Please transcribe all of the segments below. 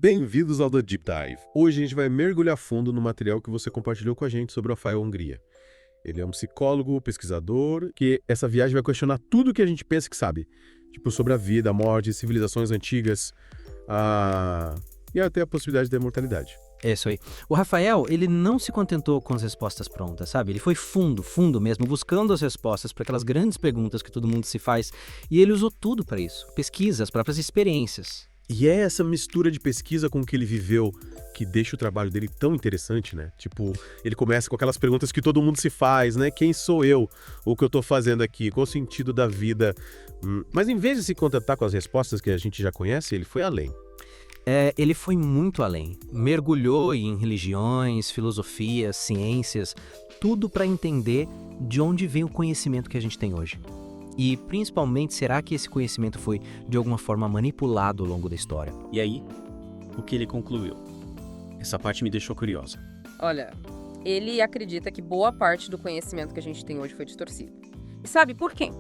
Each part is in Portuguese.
Bem-vindos ao The Deep Dive. Hoje a gente vai mergulhar fundo no material que você compartilhou com a gente sobre o Rafael Hungria. Ele é um psicólogo, pesquisador, que essa viagem vai questionar tudo que a gente pensa que sabe. Tipo, sobre a vida, a morte, civilizações antigas, e até a possibilidade da imortalidade. É isso aí. O Rafael, ele não se contentou com as respostas prontas, sabe? Ele foi fundo mesmo, buscando as respostas para aquelas grandes perguntas que todo mundo se faz. E ele usou tudo para isso. Pesquisa, as próprias experiências. E é essa mistura de pesquisa com o que ele viveu que deixa o trabalho dele tão interessante, né? Tipo, ele começa com aquelas perguntas que todo mundo se faz, né? Quem sou eu? O que eu tô fazendo aqui? Qual o sentido da vida? Mas em vez de se contentar com as respostas que a gente já conhece, ele foi além. Ele foi muito além. Mergulhou em religiões, filosofias, ciências, tudo para entender de onde vem o conhecimento que a gente tem hoje. E, principalmente, será que esse conhecimento foi, de alguma forma, manipulado ao longo da história? E aí, o que ele concluiu? Essa parte me deixou curiosa. Olha, ele acredita que boa parte do conhecimento que a gente tem hoje foi distorcido. E sabe por quê?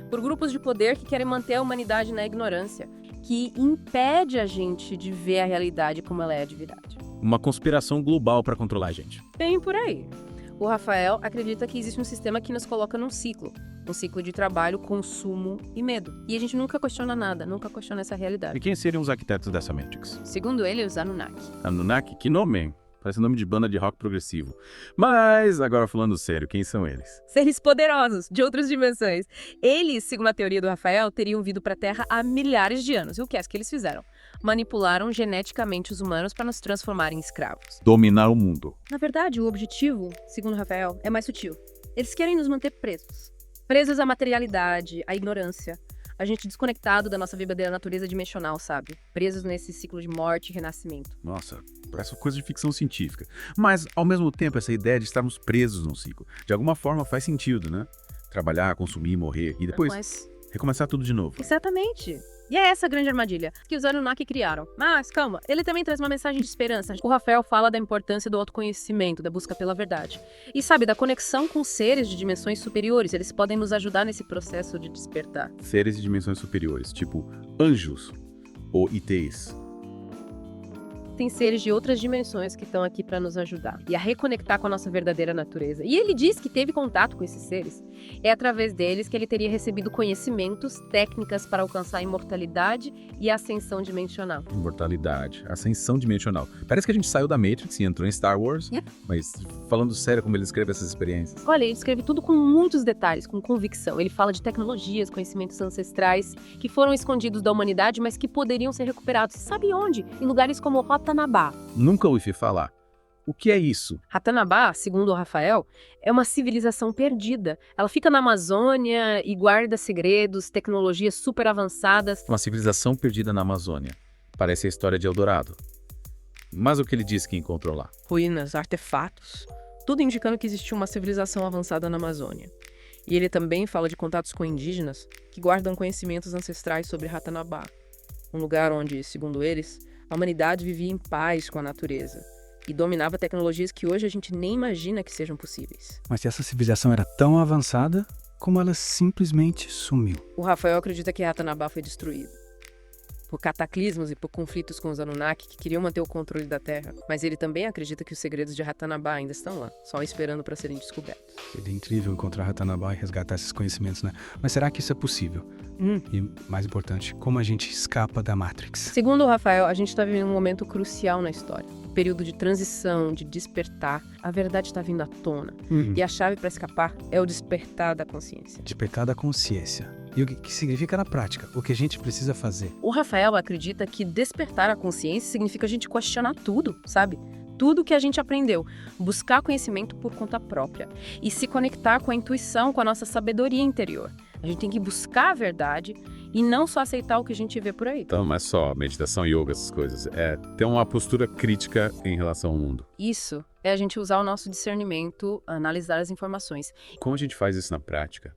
Por grupos de poder que querem manter a humanidade na ignorância, que impede a gente de ver a realidade como ela é de verdade. Uma conspiração global para controlar a gente. Bem por aí. O Rafael acredita que existe um sistema que nos coloca num ciclo. Um ciclo de trabalho, consumo e medo. E a gente nunca questiona nada, nunca questiona essa realidade. E quem seriam os arquitetos dessa Matrix? Segundo ele, os Anunnaki. Anunnaki? Que nome, hein? Parece nome de banda de rock progressivo. Mas, agora falando sério, quem são eles? Seres poderosos, de outras dimensões. Eles, segundo a teoria do Rafael, teriam vindo para a Terra há milhares de anos. E o que é que eles fizeram? Manipularam geneticamente os humanos para nos transformar em escravos. Dominar o mundo. Na verdade, o objetivo, segundo o Rafael, é mais sutil. Eles querem nos manter presos. Presos à materialidade, à ignorância. A gente desconectado da nossa verdadeira natureza dimensional, sabe? Presos nesse ciclo de morte e renascimento. Nossa, parece uma coisa de ficção científica. Mas, ao mesmo tempo, essa ideia de estarmos presos num ciclo, de alguma forma faz sentido, né? Trabalhar, consumir, morrer e depois recomeçar tudo de novo. Exatamente. E é essa a grande armadilha que os Anunnaki criaram. Mas, calma, ele também traz uma mensagem de esperança. O Rafael fala da importância do autoconhecimento, da busca pela verdade. E sabe, da conexão com seres de dimensões superiores. Eles podem nos ajudar nesse processo de despertar. Seres de dimensões superiores, tipo anjos ou ETs. Tem seres de outras dimensões que estão aqui para nos ajudar e a reconectar com a nossa verdadeira natureza. E ele diz que teve contato com esses seres. É através deles que ele teria recebido conhecimentos, técnicas para alcançar a imortalidade e a ascensão dimensional. Imortalidade, ascensão dimensional. Parece que a gente saiu da Matrix e entrou em Star Wars, mas falando sério como ele escreve essas experiências. Olha, ele escreve tudo com muitos detalhes, com convicção. Ele fala de tecnologias, conhecimentos ancestrais que foram escondidos da humanidade, mas que poderiam ser recuperados. Sabe onde? Em lugares como Ratanabá. Nunca ouvi falar. O que é isso? Ratanabá, segundo o Rafael, é uma civilização perdida. Ela fica na Amazônia e guarda segredos, tecnologias super avançadas. Uma civilização perdida na Amazônia. Parece a história de Eldorado. Mas o que ele disse que encontrou lá? Ruínas, artefatos, tudo indicando que existia uma civilização avançada na Amazônia. E ele também fala de contatos com indígenas que guardam conhecimentos ancestrais sobre Ratanabá. Um lugar onde, segundo eles, a humanidade vivia em paz com a natureza e dominava tecnologias que hoje a gente nem imagina que sejam possíveis. Mas essa civilização era tão avançada como ela simplesmente sumiu. O Rafael acredita que Ratanabá foi destruído por cataclismos e por conflitos com os Anunnaki que queriam manter o controle da Terra. Mas ele também acredita que os segredos de Ratanabá ainda estão lá, só esperando para serem descobertos. Seria incrível encontrar Ratanabá e resgatar esses conhecimentos, né? Mas será que isso é possível? E, mais importante, como a gente escapa da Matrix? Segundo o Rafael, a gente está vivendo um momento crucial na história. Um período de transição, de despertar. A verdade está vindo à tona. E a chave para escapar é o despertar da consciência. Despertar da consciência. E o que significa na prática? O que a gente precisa fazer? O Rafael acredita que despertar a consciência significa a gente questionar tudo, sabe? Tudo que a gente aprendeu, buscar conhecimento por conta própria e se conectar com a intuição, com a nossa sabedoria interior. A gente tem que buscar a verdade e não só aceitar o que a gente vê por aí. Então, não é só meditação, yoga, essas coisas. É ter uma postura crítica em relação ao mundo. Isso é a gente usar o nosso discernimento, analisar as informações. Como a gente faz isso na prática?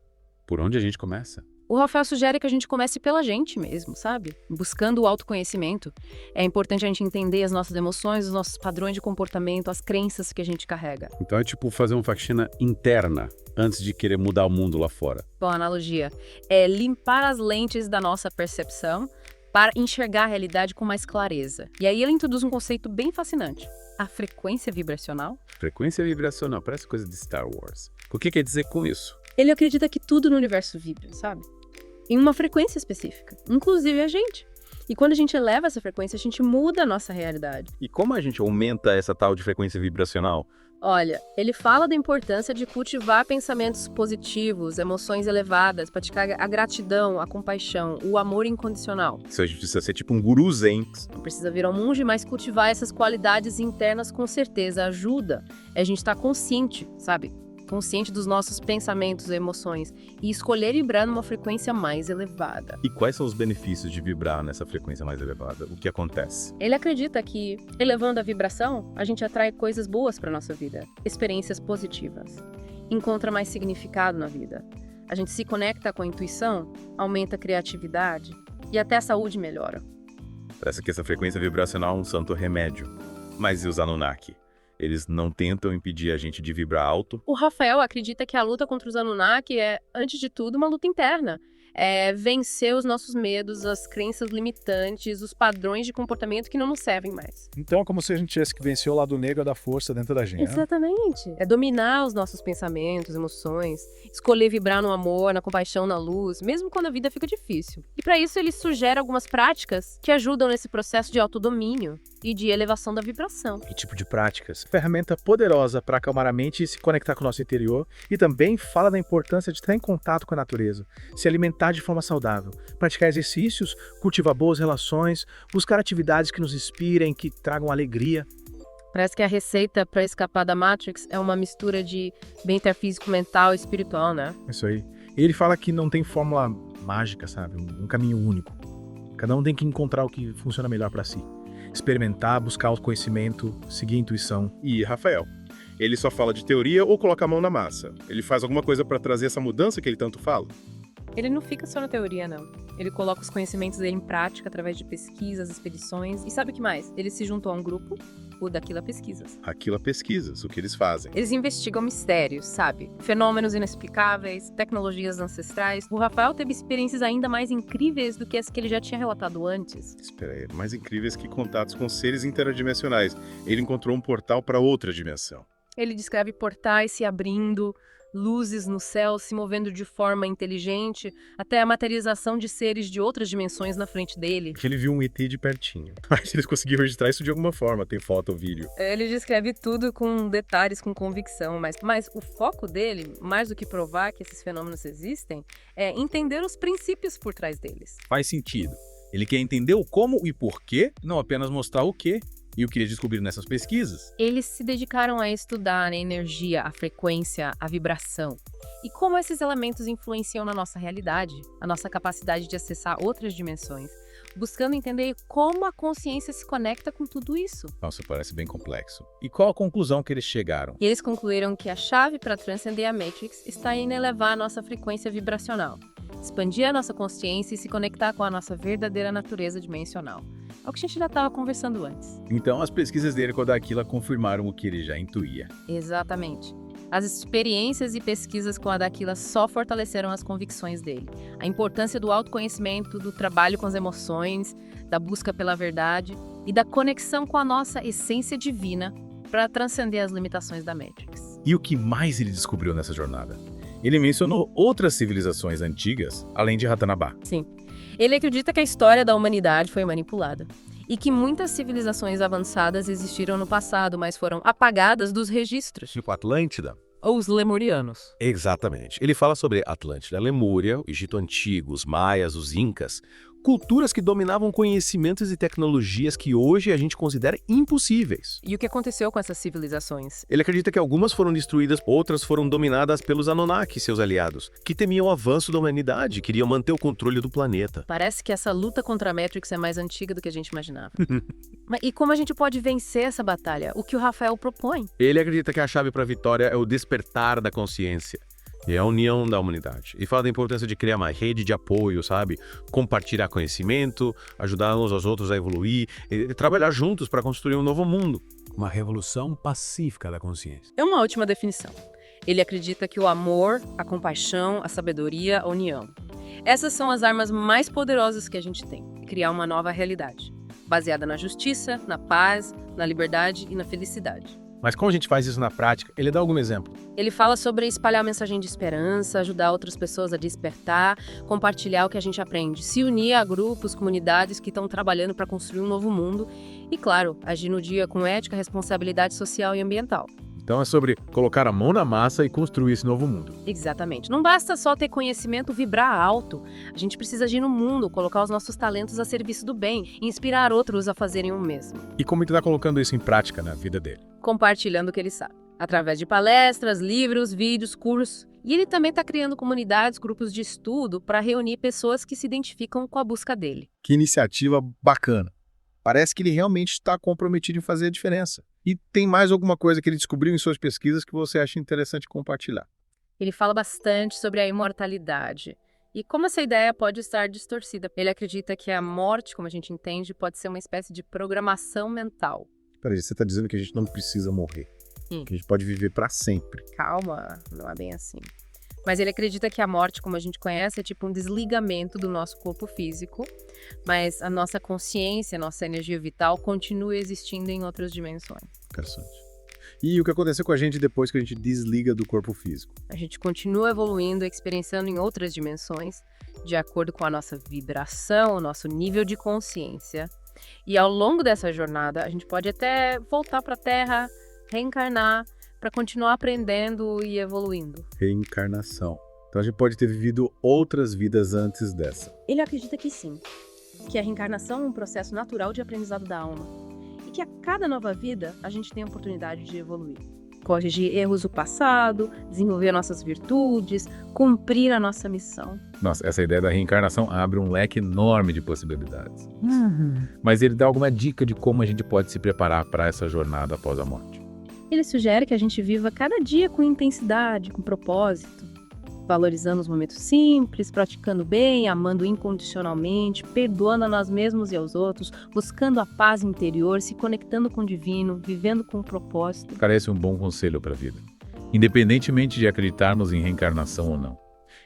Por onde a gente começa? O Rafael sugere que a gente comece pela gente mesmo, sabe? Buscando o autoconhecimento. É importante a gente entender as nossas emoções, os nossos padrões de comportamento, as crenças que a gente carrega. Então é tipo fazer uma faxina interna antes de querer mudar o mundo lá fora. Boa analogia. É limpar as lentes da nossa percepção para enxergar a realidade com mais clareza. E aí ele introduz um conceito bem fascinante: a frequência vibracional. Frequência vibracional, parece coisa de Star Wars. O que quer dizer com isso? Ele acredita que tudo no universo vibra, sabe? Em uma frequência específica, inclusive a gente. E quando a gente eleva essa frequência, a gente muda a nossa realidade. E como a gente aumenta essa tal de frequência vibracional? Olha, ele fala da importância de cultivar pensamentos positivos, emoções elevadas, praticar a gratidão, a compaixão, o amor incondicional. Isso a gente precisa ser tipo um guru zen. Não precisa virar um monge, mas cultivar essas qualidades internas com certeza ajuda. A gente estar consciente, sabe? Consciente dos nossos pensamentos e emoções e escolher vibrar numa frequência mais elevada. E quais são os benefícios de vibrar nessa frequência mais elevada? O que acontece? Ele acredita que, elevando a vibração, a gente atrai coisas boas para nossa vida, experiências positivas, encontra mais significado na vida. A gente se conecta com a intuição, aumenta a criatividade e até a saúde melhora. Parece que essa frequência vibracional é um santo remédio. Mas e os Anunnaki? Eles não tentam impedir a gente de vibrar alto? O Rafael acredita que a luta contra os Anunnaki é, antes de tudo, uma luta interna. É vencer os nossos medos, as crenças limitantes, os padrões de comportamento que não nos servem mais. Então é como se a gente tivesse que vencer o lado negro da força dentro da gente. Né? Exatamente. É dominar os nossos pensamentos, emoções, escolher vibrar no amor, na compaixão, na luz, mesmo quando a vida fica difícil. E para isso ele sugere algumas práticas que ajudam nesse processo de autodomínio e de elevação da vibração. Que tipo de práticas? Ferramenta poderosa para acalmar a mente e se conectar com o nosso interior. E também fala da importância de estar em contato com a natureza, se alimentar de forma saudável, praticar exercícios, cultivar boas relações, buscar atividades que nos inspirem, que tragam alegria. Parece que a receita para escapar da Matrix é uma mistura de bem-estar físico, mental e espiritual, né? Isso aí. Ele fala que não tem fórmula mágica, sabe? Um caminho único. Cada um tem que encontrar o que funciona melhor para si. Experimentar, buscar o conhecimento, seguir a intuição. E Rafael, ele só fala de teoria ou coloca a mão na massa? Ele faz alguma coisa para trazer essa mudança que ele tanto fala? Ele não fica só na teoria, não. Ele coloca os conhecimentos dele em prática através de pesquisas, expedições. E sabe o que mais? Ele se juntou a um grupo, o Daquila Pesquisas. Aquilo é pesquisas, o que eles fazem. Eles investigam mistérios, sabe? Fenômenos inexplicáveis, tecnologias ancestrais. O Rafael teve experiências ainda mais incríveis do que as que ele já tinha relatado antes. Espera aí, mais incríveis que contatos com seres interdimensionais. Ele encontrou um portal para outra dimensão. Ele descreve portais se abrindo, luzes no céu se movendo de forma inteligente, até a materialização de seres de outras dimensões na frente dele. Que ele viu um ET de pertinho. Mas eles conseguiram registrar isso de alguma forma, tem foto ou vídeo. Ele descreve tudo com detalhes, com convicção, mas o foco dele, mais do que provar que esses fenômenos existem, é entender os princípios por trás deles. Faz sentido. Ele quer entender o como e porquê, não apenas mostrar o quê. E o que eles descobriram nessas pesquisas? Eles se dedicaram a estudar a energia, a frequência, a vibração. E como esses elementos influenciam na nossa realidade, a nossa capacidade de acessar outras dimensões, buscando entender como a consciência se conecta com tudo isso. Nossa, parece bem complexo. E qual a conclusão que eles chegaram? E eles concluíram que a chave para transcender a Matrix está em elevar a nossa frequência vibracional, expandir a nossa consciência e se conectar com a nossa verdadeira natureza dimensional. É o que a gente já estava conversando antes. Então, as pesquisas dele com a Daquila confirmaram o que ele já intuía. Exatamente. As experiências e pesquisas com a Daquila só fortaleceram as convicções dele. A importância do autoconhecimento, do trabalho com as emoções, da busca pela verdade e da conexão com a nossa essência divina para transcender as limitações da Matrix. E o que mais ele descobriu nessa jornada? Ele mencionou outras civilizações antigas, além de Ratanabá. Sim. Ele acredita que a história da humanidade foi manipulada e que muitas civilizações avançadas existiram no passado, mas foram apagadas dos registros. Tipo Atlântida? Ou os lemurianos. Exatamente. Ele fala sobre Atlântida, Lemúria, o Egito Antigo, os Maias, os Incas, culturas que dominavam conhecimentos e tecnologias que hoje a gente considera impossíveis. E o que aconteceu com essas civilizações? Ele acredita que algumas foram destruídas, outras foram dominadas pelos Anunnaki, seus aliados, que temiam o avanço da humanidade, queriam manter o controle do planeta. Parece que essa luta contra a Matrix é mais antiga do que a gente imaginava. E como a gente pode vencer essa batalha? O que o Rafael propõe? Ele acredita que a chave para a vitória é o despertar da consciência. E a união da humanidade. E fala da importância de criar uma rede de apoio, sabe? Compartilhar conhecimento, ajudar uns aos outros a evoluir, e trabalhar juntos para construir um novo mundo. Uma revolução pacífica da consciência. É uma ótima definição. Ele acredita que o amor, a compaixão, a sabedoria, a união. Essas são as armas mais poderosas que a gente tem. criar uma nova realidade, baseada na justiça, na paz, na liberdade e na felicidade. Mas como a gente faz isso na prática? Ele dá algum exemplo? Ele fala sobre espalhar a mensagem de esperança, ajudar outras pessoas a despertar, compartilhar o que a gente aprende, se unir a grupos, comunidades que estão trabalhando para construir um novo mundo e, claro, agir no dia com ética, responsabilidade social e ambiental. Então é sobre colocar a mão na massa e construir esse novo mundo. Exatamente. Não basta só ter conhecimento, vibrar alto. A gente precisa agir no mundo, colocar os nossos talentos a serviço do bem e inspirar outros a fazerem o mesmo. E como ele está colocando isso em prática na vida dele? Compartilhando o que ele sabe, através de palestras, livros, vídeos, cursos. E ele também está criando comunidades, grupos de estudo para reunir pessoas que se identificam com a busca dele. Que iniciativa bacana. Parece que ele realmente está comprometido em fazer a diferença. E tem mais alguma coisa que ele descobriu em suas pesquisas que você acha interessante compartilhar? Ele fala bastante sobre a imortalidade e como essa ideia pode estar distorcida. Ele acredita que a morte, como a gente entende, pode ser uma espécie de programação mental. Peraí, você está dizendo que a gente não precisa morrer. Que a gente pode viver para sempre. Calma, não é bem assim. Mas ele acredita que a morte, como a gente conhece, é tipo um desligamento do nosso corpo físico, mas a nossa consciência, a nossa energia vital continua existindo em outras dimensões. Interessante. E o que aconteceu com a gente depois que a gente desliga do corpo físico? A gente continua evoluindo, experienciando em outras dimensões, de acordo com a nossa vibração, o nosso nível de consciência. E ao longo dessa jornada, a gente pode até voltar para a Terra, reencarnar, para continuar aprendendo e evoluindo. Reencarnação. Então a gente pode ter vivido outras vidas antes dessa. Ele acredita que sim, que a reencarnação é um processo natural de aprendizado da alma e que a cada nova vida a gente tem a oportunidade de evoluir. Corrigir erros do passado, desenvolver nossas virtudes, cumprir a nossa missão. Nossa, essa ideia da reencarnação abre um leque enorme de possibilidades. Mas ele dá alguma dica de como a gente pode se preparar para essa jornada após a morte? Ele sugere que a gente viva cada dia com intensidade, com propósito, valorizando os momentos simples, praticando bem, amando incondicionalmente, perdoando a nós mesmos e aos outros, buscando a paz interior, se conectando com o divino, vivendo com propósito. Parece um bom conselho para a vida, independentemente de acreditarmos em reencarnação ou não.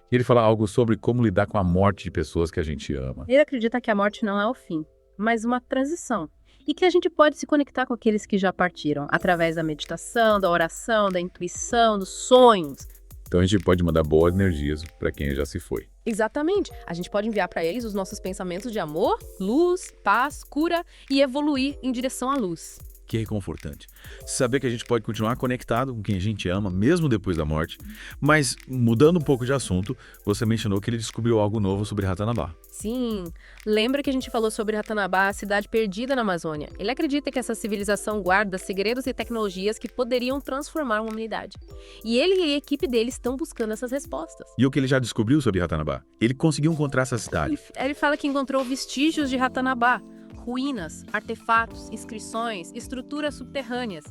E ele fala algo sobre como lidar com a morte de pessoas que a gente ama. Ele acredita que a morte não é o fim, mas uma transição. E que a gente pode se conectar com aqueles que já partiram, através da meditação, da oração, da intuição, dos sonhos. Então a gente pode mandar boas energias para quem já se foi. Exatamente. A gente pode enviar para eles os nossos pensamentos de amor, luz, paz, cura e evoluir em direção à luz. Que reconfortante. Saber que a gente pode continuar conectado com quem a gente ama, mesmo depois da morte. Mas, mudando um pouco de assunto, você mencionou que ele descobriu algo novo sobre Ratanabá. Sim. Lembra que a gente falou sobre Ratanabá, a cidade perdida na Amazônia? Ele acredita que essa civilização guarda segredos e tecnologias que poderiam transformar uma humanidade. E ele e a equipe dele estão buscando essas respostas. E o que ele já descobriu sobre Ratanabá? Ele conseguiu encontrar essa cidade. Ele fala que encontrou vestígios de Ratanabá. Ruínas, artefatos, inscrições, estruturas subterrâneas.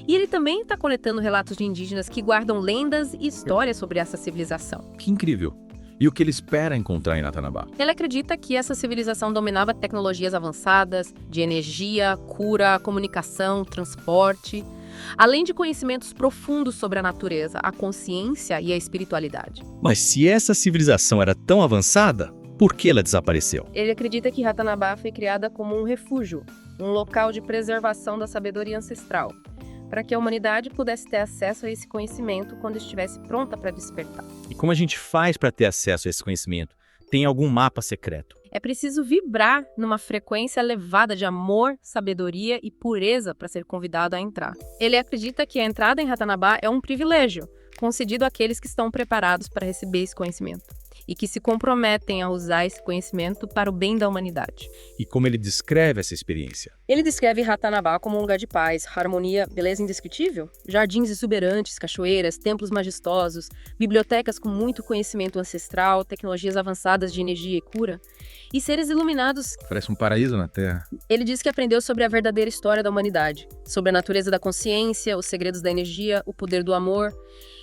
E ele também está coletando relatos de indígenas que guardam lendas e histórias sobre essa civilização. Que incrível! E o que ele espera encontrar em Ratanabá? Ele acredita que essa civilização dominava tecnologias avançadas de energia, cura, comunicação, transporte, além de conhecimentos profundos sobre a natureza, a consciência e a espiritualidade. Mas se essa civilização era tão avançada, por que ela desapareceu? Ele acredita que Ratanabá foi criada como um refúgio, um local de preservação da sabedoria ancestral, para que a humanidade pudesse ter acesso a esse conhecimento quando estivesse pronta para despertar. E como a gente faz para ter acesso a esse conhecimento? Tem algum mapa secreto? É preciso vibrar numa frequência elevada de amor, sabedoria e pureza para ser convidado a entrar. Ele acredita que a entrada em Ratanabá é um privilégio, concedido àqueles que estão preparados para receber esse conhecimento e que se comprometem a usar esse conhecimento para o bem da humanidade. E como ele descreve essa experiência? Ele descreve Ratanabá como um lugar de paz, harmonia, beleza indescritível, jardins exuberantes, cachoeiras, templos majestosos, bibliotecas com muito conhecimento ancestral, tecnologias avançadas de energia e cura, e seres iluminados. Parece um paraíso na Terra. Ele diz que aprendeu sobre a verdadeira história da humanidade, sobre a natureza da consciência, os segredos da energia, o poder do amor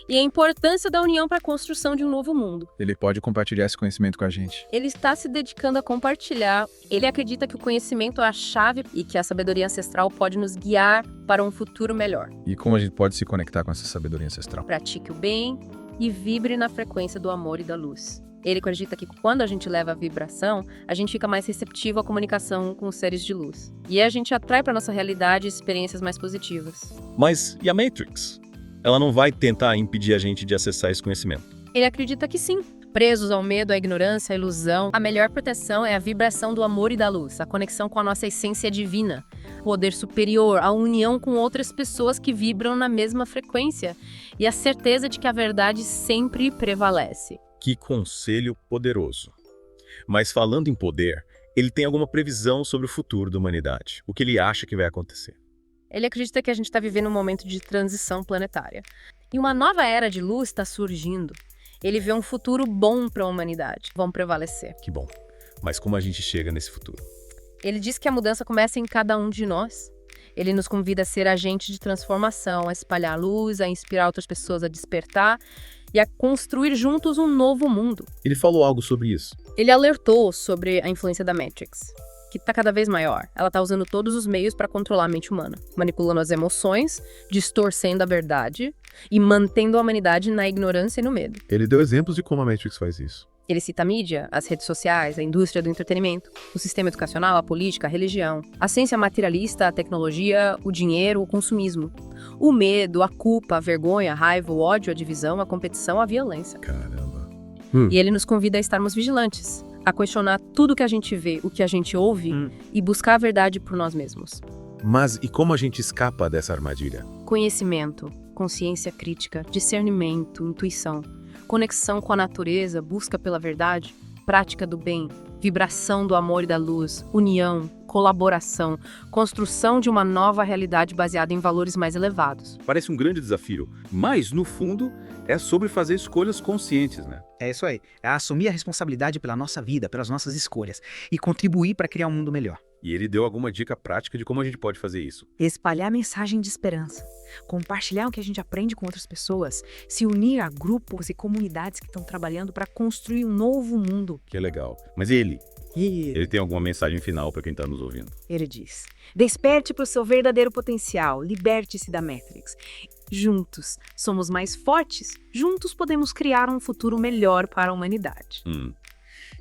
e a importância da união para a construção de um novo mundo. Ele pode compartilhar esse conhecimento com a gente. Ele está se dedicando a compartilhar. Ele acredita que o conhecimento é a chave e que a sabedoria ancestral pode nos guiar para um futuro melhor. E como a gente pode se conectar com essa sabedoria ancestral? Pratique o bem e vibre na frequência do amor e da luz. Ele acredita que quando a gente leva a vibração, a gente fica mais receptivo à comunicação com os seres de luz. E a gente atrai para nossa realidade experiências mais positivas. Mas e a Matrix? Ela não vai tentar impedir a gente de acessar esse conhecimento. Ele acredita que sim. Presos ao medo, à ignorância, à ilusão, a melhor proteção é a vibração do amor e da luz, a conexão com a nossa essência divina, o poder superior, a união com outras pessoas que vibram na mesma frequência e a certeza de que a verdade sempre prevalece. Que conselho poderoso. Mas falando em poder, ele tem alguma previsão sobre o futuro da humanidade? O que ele acha que vai acontecer? Ele acredita que a gente está vivendo um momento de transição planetária. E uma nova era de luz está surgindo. Ele vê um futuro bom para a humanidade. Vão prevalecer. Que bom. Mas como a gente chega nesse futuro? Ele diz que a mudança começa em cada um de nós. Ele nos convida a ser agente de transformação, a espalhar luz, a inspirar outras pessoas a despertar e a construir juntos um novo mundo. Ele falou algo sobre isso. Ele alertou sobre a influência da Matrix, que está cada vez maior. Ela está usando todos os meios para controlar a mente humana, manipulando as emoções, distorcendo a verdade e mantendo a humanidade na ignorância e no medo. Ele deu exemplos de como a Matrix faz isso. Ele cita a mídia, as redes sociais, a indústria do entretenimento, o sistema educacional, a política, a religião, a ciência materialista, a tecnologia, o dinheiro, o consumismo, o medo, a culpa, a vergonha, a raiva, o ódio, a divisão, a competição, a violência. Caramba. E ele nos convida a estarmos vigilantes, a questionar tudo que a gente vê, o que a gente ouve e buscar a verdade por nós mesmos. Mas e como a gente escapa dessa armadilha? Conhecimento, consciência crítica, discernimento, intuição, conexão com a natureza, busca pela verdade, prática do bem, vibração do amor e da luz, união, colaboração, construção de uma nova realidade baseada em valores mais elevados. Parece um grande desafio, mas, no fundo, é sobre fazer escolhas conscientes, né? É isso aí. É assumir a responsabilidade pela nossa vida, pelas nossas escolhas e contribuir para criar um mundo melhor. E ele deu alguma dica prática de como a gente pode fazer isso. Espalhar mensagem de esperança, compartilhar o que a gente aprende com outras pessoas, se unir a grupos e comunidades que estão trabalhando para construir um novo mundo. Que legal. Mas e ele? Ele tem alguma mensagem final para quem está nos ouvindo? Ele diz: desperte para o seu verdadeiro potencial, liberte-se da Matrix. Juntos somos mais fortes, juntos podemos criar um futuro melhor para a humanidade.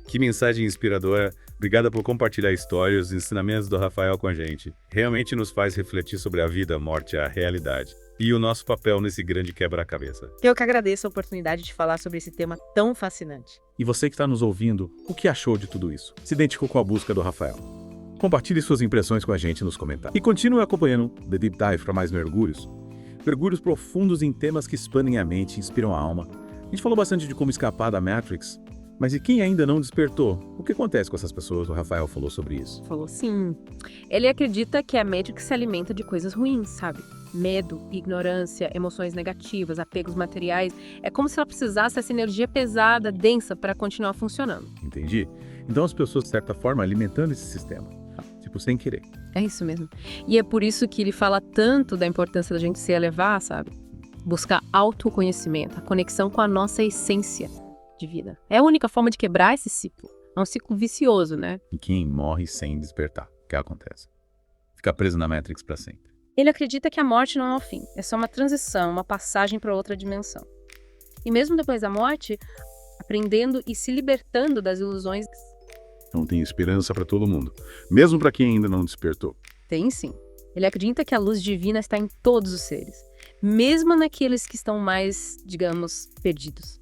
Que mensagem inspiradora. Obrigada por compartilhar a história e os ensinamentos do Rafael com a gente. Realmente nos faz refletir sobre a vida, a morte, a realidade e o nosso papel nesse grande quebra-cabeça. Eu que agradeço a oportunidade de falar sobre esse tema tão fascinante. E você que está nos ouvindo, o que achou de tudo isso? Se identificou com a busca do Rafael? Compartilhe suas impressões com a gente nos comentários. E continue acompanhando The Deep Dive para mais mergulhos. Mergulhos profundos em temas que expandem a mente e inspiram a alma. A gente falou bastante de como escapar da Matrix. Mas e quem ainda não despertou? O que acontece com essas pessoas? O Rafael falou sobre isso. Falou sim. Ele acredita que a Matrix se alimenta de coisas ruins, sabe? Medo, ignorância, emoções negativas, apegos materiais. É como se ela precisasse dessa energia pesada, densa, para continuar funcionando. Entendi. Então as pessoas, de certa forma, alimentando esse sistema. Tipo, sem querer. É isso mesmo. E é por isso que ele fala tanto da importância da gente se elevar, sabe? Buscar autoconhecimento, a conexão com a nossa essência de vida. É a única forma de quebrar esse ciclo. É um ciclo vicioso, né? E quem morre sem despertar? O que acontece? Fica preso na Matrix para sempre. Ele acredita que a morte não é o fim. É só uma transição, uma passagem para outra dimensão. E mesmo depois da morte, aprendendo e se libertando das ilusões. Então tem esperança para todo mundo. Mesmo para quem ainda não despertou. Tem sim. Ele acredita que a luz divina está em todos os seres. Mesmo naqueles que estão mais, digamos, perdidos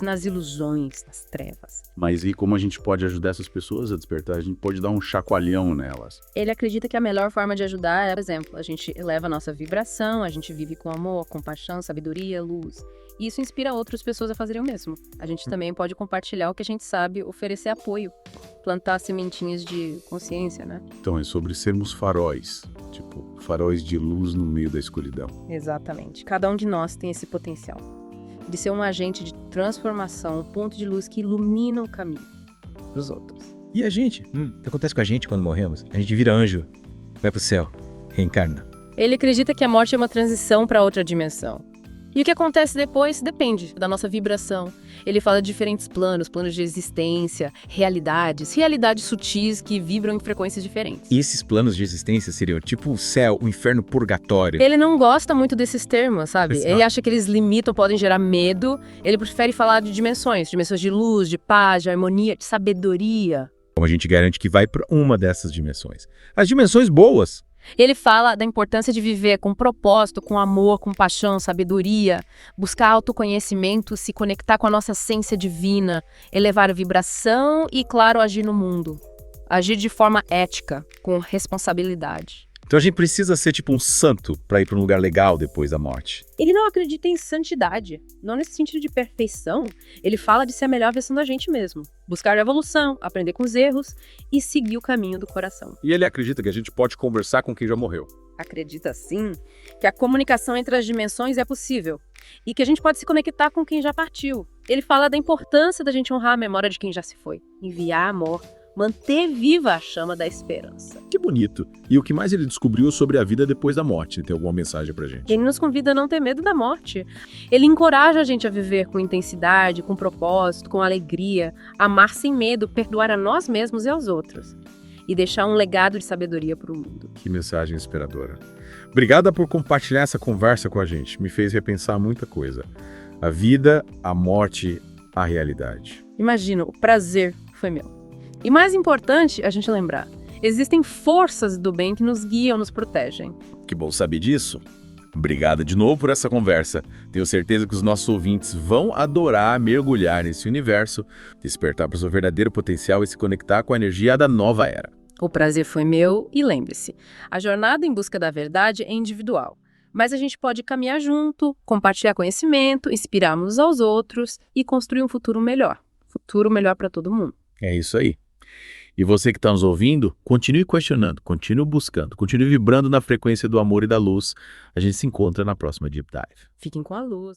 nas ilusões, nas trevas. Mas e como a gente pode ajudar essas pessoas a despertar? A gente pode dar um chacoalhão nelas. Ele acredita que a melhor forma de ajudar é, por exemplo, a gente eleva a nossa vibração, a gente vive com amor, compaixão, sabedoria, luz. E isso inspira outras pessoas a fazerem o mesmo. A gente também pode compartilhar o que a gente sabe, oferecer apoio, plantar sementinhas de consciência, né? Então é sobre sermos faróis, tipo, faróis de luz no meio da escuridão. Exatamente. Cada um de nós tem esse potencial de ser um agente de transformação, um ponto de luz que ilumina o caminho dos outros. E a gente? O que acontece com a gente quando morremos? A gente vira anjo, vai pro céu, reencarna. Ele acredita que a morte é uma transição para outra dimensão. E o que acontece depois depende da nossa vibração. Ele fala de diferentes planos, planos de existência, realidades sutis que vibram em frequências diferentes. E esses planos de existência seriam tipo o céu, o inferno, o purgatório. Ele não gosta muito desses termos, sabe? Exato. Ele acha que eles limitam, podem gerar medo. Ele prefere falar de dimensões de luz, de paz, de harmonia, de sabedoria. Como a gente garante que vai para uma dessas dimensões? As dimensões boas. Ele fala da importância de viver com propósito, com amor, com paixão, sabedoria, buscar autoconhecimento, se conectar com a nossa essência divina, elevar a vibração e, claro, agir no mundo. Agir de forma ética, com responsabilidade. Então a gente precisa ser tipo um santo para ir para um lugar legal depois da morte. Ele não acredita em santidade, não nesse sentido de perfeição. Ele fala de ser a melhor versão da gente mesmo. Buscar a evolução, aprender com os erros e seguir o caminho do coração. E ele acredita que a gente pode conversar com quem já morreu. Acredita, sim, que a comunicação entre as dimensões é possível e que a gente pode se conectar com quem já partiu. Ele fala da importância da gente honrar a memória de quem já se foi, enviar amor, manter viva a chama da esperança. Que bonito. E o que mais ele descobriu sobre a vida depois da morte? Tem alguma mensagem pra gente? Ele nos convida a não ter medo da morte. Ele encoraja a gente a viver com intensidade, com propósito, com alegria, amar sem medo, perdoar a nós mesmos e aos outros. E deixar um legado de sabedoria para o mundo. Que mensagem inspiradora. Obrigada por compartilhar essa conversa com a gente. Me fez repensar muita coisa. A vida, a morte, a realidade. Imagina, o prazer foi meu. E mais importante, a gente lembrar, existem forças do bem que nos guiam, nos protegem. Que bom saber disso. Obrigado de novo por essa conversa. Tenho certeza que os nossos ouvintes vão adorar mergulhar nesse universo, despertar para o seu verdadeiro potencial e se conectar com a energia da nova era. O prazer foi meu e lembre-se, a jornada em busca da verdade é individual. Mas a gente pode caminhar junto, compartilhar conhecimento, inspirar uns aos outros e construir um futuro melhor. Futuro melhor para todo mundo. É isso aí. E você que está nos ouvindo, continue questionando, continue buscando, continue vibrando na frequência do amor e da luz. A gente se encontra na próxima Deep Dive. Fiquem com a luz.